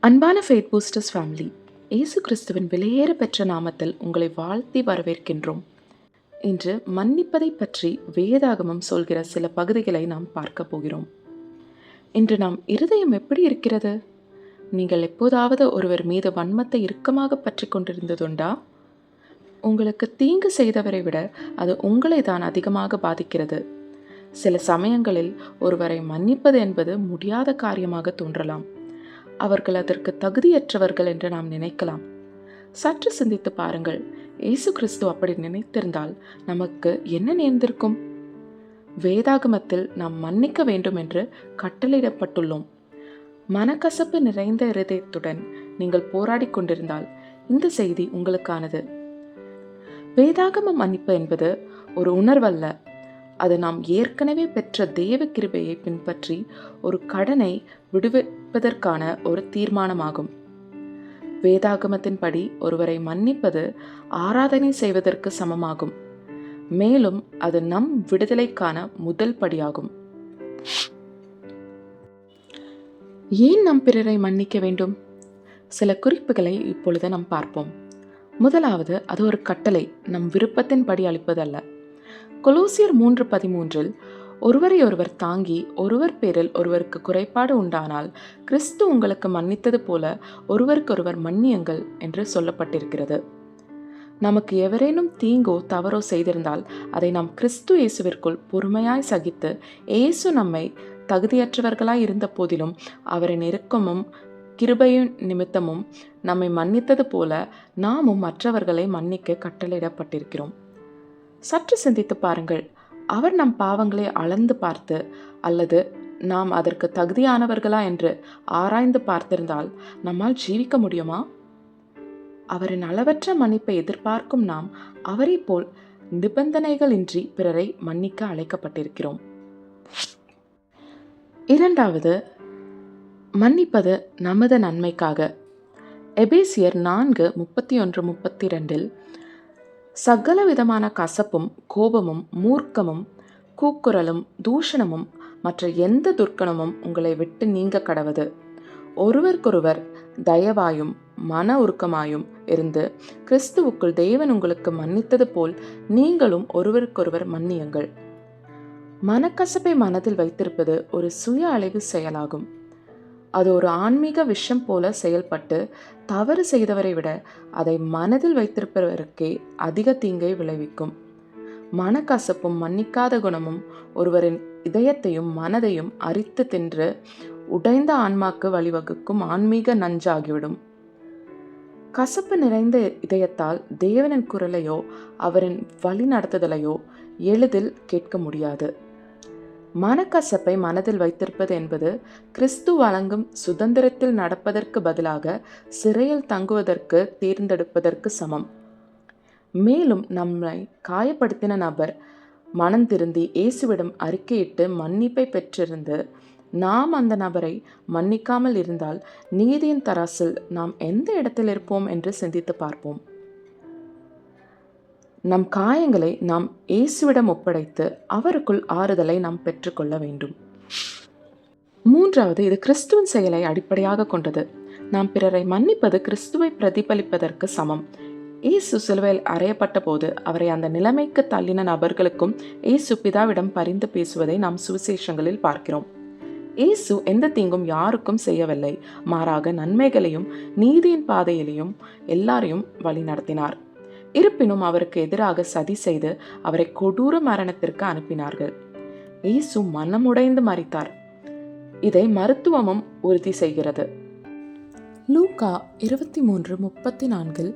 அன்பான faith boosters family, இயேசு கிறிஸ்துவின் விலையேற பெற்ற நாமத்தில் உங்களை வாழ்த்தி வரவேற்கின்றோம். இன்று மன்னிப்பதை பற்றி வேதாகமம் சொல்கிற சில பகுதிகளை நாம் பார்க்க போகிறோம். இன்று நாம் இருதயம் எப்படி இருக்கிறது? நீங்கள் எப்போதாவது ஒருவர் மீது வன்மத்தை இறுக்கமாக பற்றி கொண்டிருந்ததுண்டா? உங்களுக்கு தீங்கு செய்தவரை விட அது உங்களை தான் அதிகமாக பாதிக்கிறது. சில சமயங்களில் ஒருவரை மன்னிப்பது என்பது முடியாத காரியமாக தோன்றலாம். அவர்கள் அதற்கு தகுதியற்றவர்கள் என்று நாம் நினைக்கலாம். சற்று சிந்தித்து பாருங்கள், இயேசு கிறிஸ்து அப்படி நினைத்திருந்தால் நமக்கு என்ன நேர்ந்திருக்கும்? வேதாகமத்தில் நாம் மன்னிக்க வேண்டும் என்று கட்டளையிடப்பட்டுள்ளோம். மனக்கசப்பு நிறைந்த இருதயத்துடன் நீங்கள் போராடி கொண்டிருந்தால் இந்த செய்தி உங்களுக்கானது. வேதாகம மன்னிப்பு என்பது ஒரு உணர்வல்ல, அது நாம் ஏற்கனவே பெற்ற தேவ கிருபையை பின்பற்றி ஒரு கடனை விடுவிப்பதற்கான ஒரு தீர்மானமாகும். வேதாகமத்தின்படி ஒருவரை மன்னிப்பது ஆராதனை செய்வதற்கு சமமாகும். மேலும் அது நம் விடுதலைக்கான முதல் படியாகும். ஏன் நாம் பிறரை மன்னிக்க வேண்டும்? சில குறிப்புகளை இப்பொழுது நாம் பார்ப்போம். முதலாவது, அது ஒரு கட்டளை, நம் விருப்பத்தின்படி அளிப்பதல்ல. கொலோசியர் 3:13 ஒருவரை ஒருவர் தாங்கி ஒருவர் பேரில் ஒருவருக்கு குறைபாடு உண்டானால் கிறிஸ்து உங்களுக்கு மன்னித்தது போல ஒருவருக்கொருவர் மன்னியுங்கள் என்று சொல்லப்பட்டிருக்கிறது. நமக்கு எவரேனும் தீங்கோ தவறோ செய்திருந்தால் அதை நாம் கிறிஸ்து இயேசுவிற்குள் பொறுமையாய் சகித்து, இயேசு நம்மை தகுதியற்றவர்களாய் இருந்த போதிலும் அவரின் இரக்கமும் கிருபையின் நிமித்தமும் நம்மை மன்னித்தது போல நாமும் மற்றவர்களை மன்னிக்க கட்டளையிடப்பட்டிருக்கிறோம். சற்று சிந்தித்து பாருங்கள், அவர் நம் பாவங்களை அளந்து பார்த்து அல்லது நாம் அதற்கு தகுதியானவர்களா என்று ஆராய்ந்து பார்த்திருந்தால் நம்மால் ஜீவிக்க முடியுமா? அவரின் அளவற்ற மன்னிப்பை எதிர்பார்க்கும் நாம் அவரை போல் நிபந்தனைகளின்றி பிறரை மன்னிக்க அழைக்கப்பட்டிருக்கிறோம். இரண்டாவது, மன்னிப்பது நமது நன்மைக்காக. எபேசியர் 4:31-32 சகல விதமான கசப்பும் கோபமும் மூர்க்கமும் கூக்குரலும் தூஷணமும் மற்ற எந்த துர்க்கணமும் உங்களை விட்டு நீங்க கடவது. ஒருவருக்கொருவர் தயவாயும் மன உருக்கமாயும் இருந்து கிறிஸ்துவுக்குள் தேவன் உங்களுக்கு மன்னித்தது போல் நீங்களும் ஒருவருக்கொருவர் மன்னியுங்கள். மனக்கசப்பை மனதில் வைத்திருப்பது ஒரு சுய அழிவு செயலாகும். அது ஒரு ஆன்மீக விஷம் போல செயல்பட்டு தவறு செய்தவரை விட அதை மனதில் வைத்திருப்பவருக்கே அதிக தீங்கை விளைவிக்கும். மனக்கசப்பும் மன்னிக்காத குணமும் ஒருவரின் இதயத்தையும் மனதையும் அரித்து தின்று உடைந்த ஆன்மாக்கு வழிவகுக்கும் ஆன்மீக நஞ்சாகிவிடும். கசப்பு நிறைந்த இதயத்தால் தேவனின் குரலையோ அவரின் வழி நடத்துதலையோ எளிதில் கேட்க முடியாது. மனக்கசப்பை மனதில் வைத்திருப்பது என்பது கிறிஸ்து வழங்கும் சுதந்திரத்தில் நடப்பதற்கு பதிலாக சிறையில் தங்குவதற்கு தேர்ந்தெடுப்பதற்கு சமம். மேலும் நம்மை காயப்படுத்தின நபர் மனம் திருந்தி இயேசுவிடம் அறிக்கையிட்டு மன்னிப்பை பெற்றிருந்து நாம் அந்த நபரை மன்னிக்காமல் இருந்தால் நீதியின் தராசில் நாம் எந்த இடத்தில் இருப்போம் என்று சிந்தித்து பார்ப்போம். நம் காயங்களை நாம் இயேசுவிடம் ஒப்படைத்து அவருக்குள் ஆறுதலை நாம் பெற்றுக்கொள்ள வேண்டும். மூன்றாவது, இது கிறிஸ்துவின் செயலை அடிப்படையாக கொண்டது. நாம் பிறரை மன்னிப்பது கிறிஸ்துவை பிரதிபலிப்பதற்கு சமம். இயேசு சிலுவையில் அறையப்பட்ட போது அவரை அந்த நிலைமைக்கு தள்ளின நபர்களுக்கும் இயேசு பிதாவிடம் பரிந்து பேசுவதை நாம் சுவிசேஷங்களில் பார்க்கிறோம். இயேசு எந்த தீங்கும் யாருக்கும் செய்யவில்லை, மாறாக நன்மைகளையும் நீதியின் பாதையிலையும் எல்லாரையும் வழி நடத்தினார். இருப்பினும் அவருக்கு எதிராக சதி செய்து அவரை கொடூர மரணத்திற்கு அனுப்பினார்கள். இயேசு மனமுடைந்து மரித்தார். இதை மருத்துவமும் உறுதி செய்கிறது. லூக்கா 23:34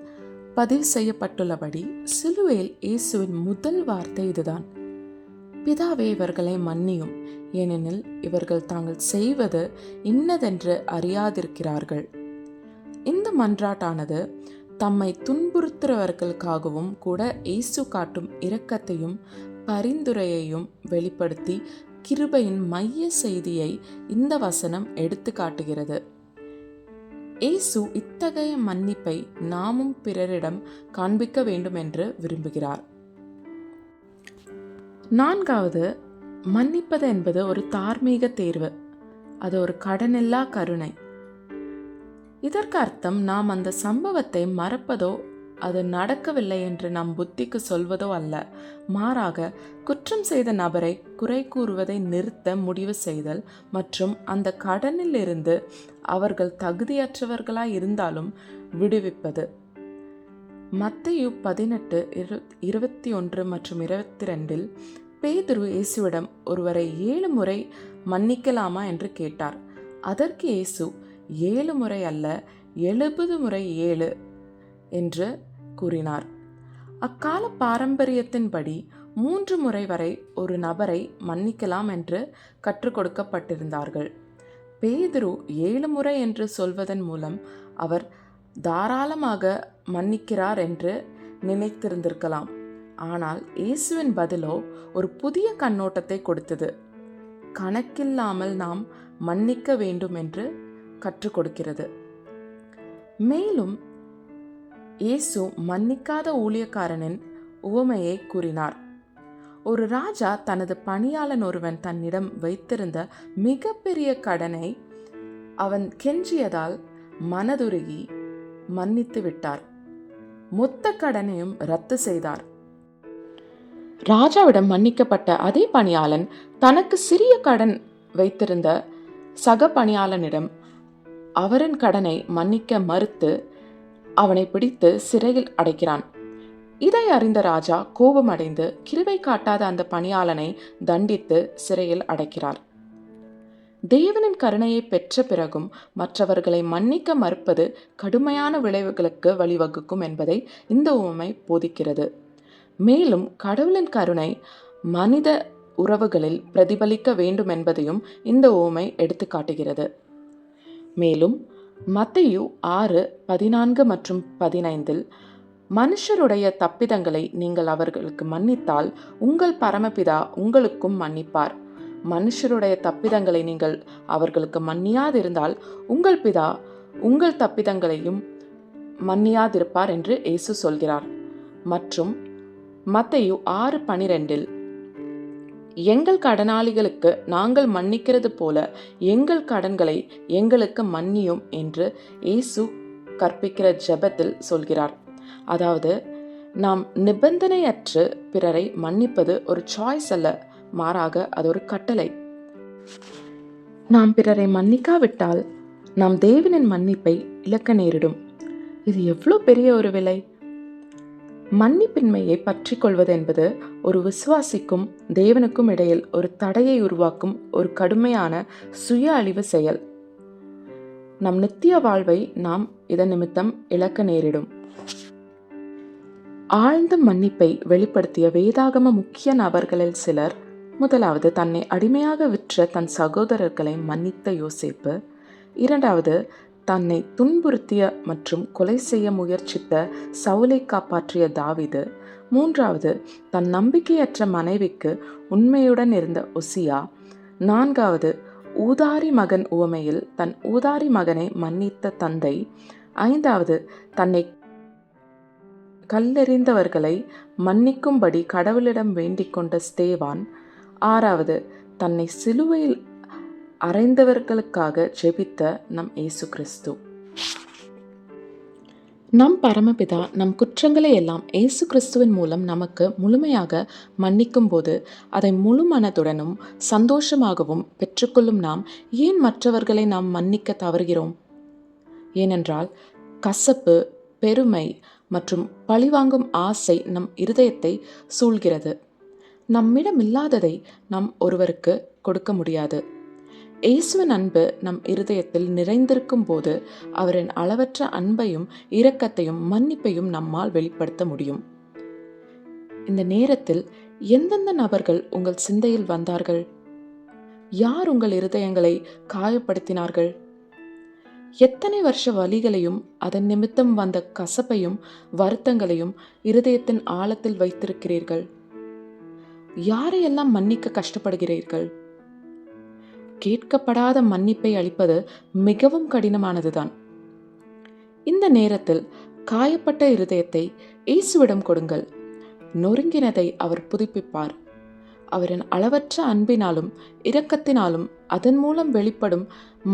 பதிவு செய்யப்பட்டுள்ளபடி சிலுவையில் இயேசுவின் முதல் வார்த்தை இதுதான்: பிதாவே, இவர்களை மன்னியும், ஏனெனில் இவர்கள் தாங்கள் செய்வது இன்னதென்று அறியாதிருக்கிறார்கள். இந்த மன்றாட்டானது தம்மை துன்புறுத்துறவர்களுக்காகவும் கூட இயேசு காட்டும் இரக்கத்தையும் பரிந்துரையையும் வெளிப்படுத்தி கிருபையின் மைய செய்தியை இந்த வசனம் எடுத்து காட்டுகிறது. இயேசு இத்தகைய மன்னிப்பை நாமும் பிறரிடம் காண்பிக்க வேண்டும் என்று விரும்புகிறார். நான்காவது, மன்னிப்பது என்பது ஒரு தார்மீக தேர்வு. அது ஒரு கடனில்லா கருணை. இதற்கு அர்த்தம் நாம் அந்த சம்பவத்தை மறப்பதோ அது நடக்கவில்லை என்று நம் புத்திக்கு சொல்வதோ அல்ல. மாறாக குற்றம் செய்த நபரை குறை கூறுவதை நிறுத்த முடிவு செய்தல் மற்றும் அந்த கடனில் இருந்து அவர்கள் தகுதியற்றவர்களாய் இருந்தாலும் விடுவிப்பது. மத்தேயு 18:21 மற்றும் 22 பேதுரு இயேசுவிடம் ஒருவரை 7 முறை மன்னிக்கலாமா என்று கேட்டார். அதற்கு இயேசு 7 முறை அல்ல 70 முறை 7 என்று கூறினார். அக்கால பாரம்பரியத்தின்படி 3 முறை வரை ஒரு நபரை மன்னிக்கலாம் என்று கற்றுக் கொடுக்கப்பட்டிருந்தார்கள். பேதுரு 7 முறை என்று சொல்வதன் மூலம் அவர் தாராளமாக மன்னிக்கிறார் என்று நினைத்திருந்திருக்கலாம். ஆனால் இயேசுவின் பதிலோ ஒரு புதிய கண்ணோட்டத்தை கொடுத்தது. கணக்கில்லாமல் நாம் மன்னிக்க வேண்டும் என்று கற்றுக் கொடுக்கிறது. மேலும் இயேசு மன்னிக்காத ஊழியக்காரனின் உவமையை கூறினார். ஒரு ராஜா தனது பணியாளன் ஒருவன் தன்னிடம் வைத்திருந்த மிகப்பெரிய கடனை அவன் கெஞ்சியதால் மனதுருகி மன்னித்து விட்டார். மொத்த கடனையும் ரத்து செய்தார். ராஜாவிடம் மன்னிக்கப்பட்ட அதே பணியாளன் தனக்கு சிறிய கடன் வைத்திருந்த சக பணியாளனிடம் அவரின் கடனை மன்னிக்க மறுத்து அவனை பிடித்து சிறையில் அடைக்கிறான். இதை அறிந்த ராஜா கோபமடைந்து கிருபை காட்டாத அந்த பணியாளனை தண்டித்து சிறையில் அடைக்கிறார். தேவனின் கருணையை பெற்ற பிறகும் மற்றவர்களை மன்னிக்க மறுப்பது கடுமையான விளைவுகளுக்கு வழிவகுக்கும் என்பதை இந்த உவமை போதிக்கிறது. மேலும் கடவுளின் கருணை மனித உறவுகளில் பிரதிபலிக்க வேண்டும் என்பதையும் இந்த உவமை எடுத்து காட்டுகிறது. மேலும் மத்தேயு 6:14 மற்றும் 15 மனுஷருடைய தப்பிதங்களை நீங்கள் அவர்களுக்கு மன்னித்தால் உங்கள் பரமபிதா உங்களுக்கும் மன்னிப்பார். மனுஷருடைய தப்பிதங்களை நீங்கள் அவர்களுக்கு மன்னியாதிருந்தால் உங்கள் பிதா உங்கள் தப்பிதங்களையும் மன்னியாதிருப்பார் என்று இயேசு சொல்கிறார். மற்றும் மத்தேயு 6:12 எங்கள் கடனாளிகளுக்கு நாங்கள் மன்னிக்கிறது போல எங்கள் கடன்களை எங்களுக்கு மன்னியும் என்று இயேசு கற்பிக்கிற ஜெபத்தில் சொல்கிறார். அதாவது நாம் நிபந்தனையற்று பிறரை மன்னிப்பது ஒரு சாய்ஸ் அல்ல, மாறாக அது ஒரு கட்டளை. நாம் பிறரை மன்னிக்காவிட்டால் நாம் தேவனின் மன்னிப்பை இழக்க நேரிடும். இது எவ்வளோ பெரிய ஒரு விலை! மன்னிப்பின்மையை பற்றி கொள்வது என்பது ஒரு விசுவாசிக்கும் தேவனுக்கும் இடையில் ஒரு தடையை உருவாக்கும் ஒரு கடுமையான சுய அழிவு செயல். நம் நித்திய வாழ்வை நாம் இதன் நிமித்தம் இழக்க நேரிடும். ஆழ்ந்த மன்னிப்பை வெளிப்படுத்திய வேதாகம முக்கிய நபர்களில் சிலர்: முதலாவது, தன்னை அடிமையாக விற்ற தன் சகோதரர்களை மன்னித்த யோசேப்பு. இரண்டாவது, தன்னை துன்புறுத்திய மற்றும் கொலை செய்ய முயற்சித்த சவுலை காப்பாற்றிய தாவீது. மூன்றாவது, தன் நம்பிக்கையற்ற மனைவிக்கு உண்மையுடன் இருந்த உசியா. நான்காவது, ஊதாரி மகன் உவமையில் தன் ஊதாரி மகனை மன்னித்த தந்தை. ஐந்தாவது, தன்னை கல்லெறிந்தவர்களை மன்னிக்கும்படி கடவுளிடம் வேண்டிக் கொண்ட ஸ்தேவான். ஆறாவது, தன்னை சிலுவையில் அறைந்தவர்களுக்காக ஜெபித்த நம் இயேசு கிறிஸ்து. நம் பரமபிதா நம் குற்றங்களை எல்லாம் இயேசு கிறிஸ்துவின் மூலம் நமக்கு முழுமையாக மன்னிக்கும் போது அதை முழு மனதுடனும் சந்தோஷமாகவும் பெற்றுக்கொள்ளும் நாம் ஏன் மற்றவர்களை நாம் மன்னிக்க தவறுகிறோம்? ஏனென்றால் கசப்பு, பெருமை மற்றும் பழிவாங்கும் ஆசை நம் இருதயத்தை சூழ்கிறது. நம்மிடம் இல்லாததை நாம் ஒருவருக்கு கொடுக்க முடியாது. இயேசுவின் அன்பு நம் இருதயத்தில் நிறைந்திருக்கும் போது அவரின் அளவற்ற அன்பையும் இரக்கத்தையும் மன்னிப்பையும் நம்மால் வெளிப்படுத்த முடியும். இந்த நேரத்தில் எந்தெந்த நபர்கள் உங்கள் சிந்தையில் வந்தார்கள்? யார் உங்கள் இருதயங்களை காயப்படுத்தினார்கள்? எத்தனை வருஷ வலிகளையும் அதன் நிமித்தம் வந்த கசப்பையும் வருத்தங்களையும் இருதயத்தின் ஆழத்தில் வைத்திருக்கிறீர்கள்? யாரையெல்லாம் மன்னிக்க கஷ்டப்படுகிறீர்கள்? கேட்கப்படாத மன்னிப்பை அளிப்பது மிகவும் கடினமானதுதான். இந்த நேரத்தில் காயப்பட்ட இருதயத்தை இயேசுவிடம் கொடுங்கள். நொறுங்கினதை அவர் புதுப்பிப்பார். அவரின் அளவற்ற அன்பினாலும் இரக்கத்தினாலும் அதன் மூலம் வெளிப்படும்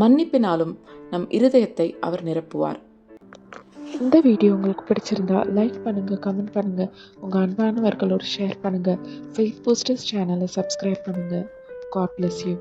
மன்னிப்பினாலும் நம் இருதயத்தை அவர் நிரப்புவார். இந்த வீடியோ உங்களுக்கு பிடிச்சிருந்தா லைக் பண்ணுங்கள், கமெண்ட் பண்ணுங்கள், உங்கள் அன்பானவர்களோடு ஷேர் பண்ணுங்கள். ஃபெய்த் பூஸ்டர்ஸ் சேனலை சப்ஸ்கிரைப் பண்ணுங்கள். God bless you.